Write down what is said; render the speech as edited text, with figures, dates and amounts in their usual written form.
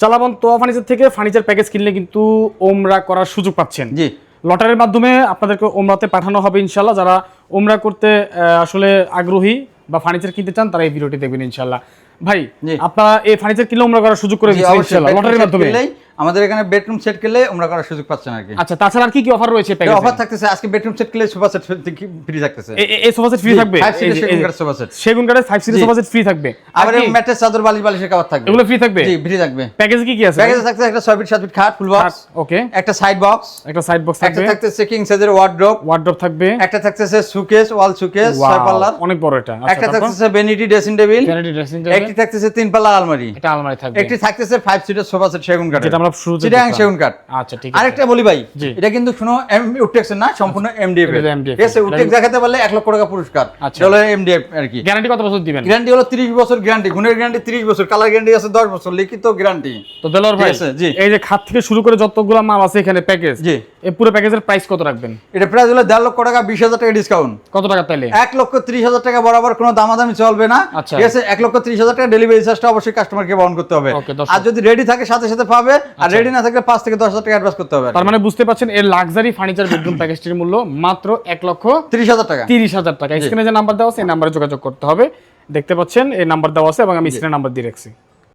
চালাবন তোয়া furniture থেকে furniture package কিনলে কিন্তু ওমরা করার সুযোগ পাচ্ছেন। জি, লটারির মাধ্যমে আপনাদেরকে ওমরাতে পাঠানো হবে ইনশাল্লাহ। যারা ওমরা করতে আসলে আগ্রহী বা ফার্নিচার কিনতে চান তারা এই ভিডিওটি দেখবেন ইনশাল্লাহ। ভাই, আপনারা এই ফার্নিচার কিনলে ওমরা করার সুযোগ করে দিচ্ছেন ইনশাল্লাহ লটারির মাধ্যমে। আমাদের এখানে বেডরুম সেট কিনলে ওমরা করার সুযোগ পাচ্ছেন আর কি। আচ্ছা, তাছাড়া আর কি কি অফার রয়েছে প্যাকেজে? অফার থাকতেছে আজকে বেডরুম সেট কিনলে সোফা সেট ফ্রি থাকতেছে। এই সোফা সেট ফ্রি থাকবে? 5 সিটের সেগুন কাঠের সোফা সেট। সেগুন কাঠের 5 সিটের সোফা সেট ফ্রি থাকবে। আর ম্যাট্রেস, চাদর, বালিশের কভার থাকবে। এগুলো ফ্রি থাকবে? জি, ফ্রি থাকবে। প্যাকেজে কি কি আছে? প্যাকেজে থাকতেছে একটা 6 ফিট 7 ফিট খাট ফুল বক্স, ওকে, একটা সাইড বক্স, একটা সাইড বক্স থাকবে, একটা থাকতেছে কিং সাইজের ওয়ার্ড্রপ থাকবে, একটা থাকতেছে সুকেস, ওয়াল সুকেস 6 পাল্লার, অনেক বড় এটা। একটা থাকতেছে vanity dressing table, vanity dressing table, একটি থাকতেছে 3 পাল্লা আলমারি, এটা আলমারি থাকবে, একটি থাকতেছে 5 সিটের সোফা সেট সেগুন কাঠের, যেটা আমরা শুরুতে চিটাং সেগুন কাঠ। আচ্ছা, ঠিক আছে। আরেকটা বলি ভাই, এটা কিন্তু কোনো উডটেক্স না, সম্পূর্ণ এমডিএফ এর। ঠিক আছে, উডটেক্স দেখাতে পারলে 1 লক্ষ টাকা পুরস্কার। চলো এমডিএফ আর কি। গ্যারান্টি কত বছর দিবেন? গ্যারান্টি হলো 30 বছর গ্যারান্টি, গুণের গ্যারান্টি 30 বছর, কালার গ্যারান্টি আছে 10 বছর, লিখিত গ্যারান্টি। তো দেলোয়ার ভাই, এই যে খাট থেকে শুরু করে যতগুলো মাল আছে এখানে প্যাকেজ, জি, এই পুরো প্যাকেজের প্রাইস কত রাখবেন? এটা প্রাইস হলো 1.5 লক্ষ টাকা, 20,000 টাকা ডিসকাউন্ট। কত টাকা তাইলে? 1,30,000 টাকা বরাবর, কোনো দামাদামি চলবে না। ঠিক আছে, 1,30,000 টাকা ডেলিভারি চার্জটা অবশ্যই কাস্টমারকে বহন করতে হবে। আর যদি রেডি থাকে সাথে সাথে পাবে, আর রেডি না থাকলে 5 থেকে 10,000 টাকা অ্যাডভান্স করতে হবে। তার মানে বুঝতে পারছেন এর লাক্সারি ফার্নিচার বেডরুম প্যাকেজটির মূল্য মাত্র 1,30,000 টাকা। 30,000 টাকা। স্ক্রিনে যে নাম্বার দেওয়া আছে এই নাম্বারে যোগাযোগ করতে হবে। দেখতে পাচ্ছেন এই নাম্বার দেওয়া আছে এবং আমি স্ক্রিনে নাম্বার দিয়ে রাখছি।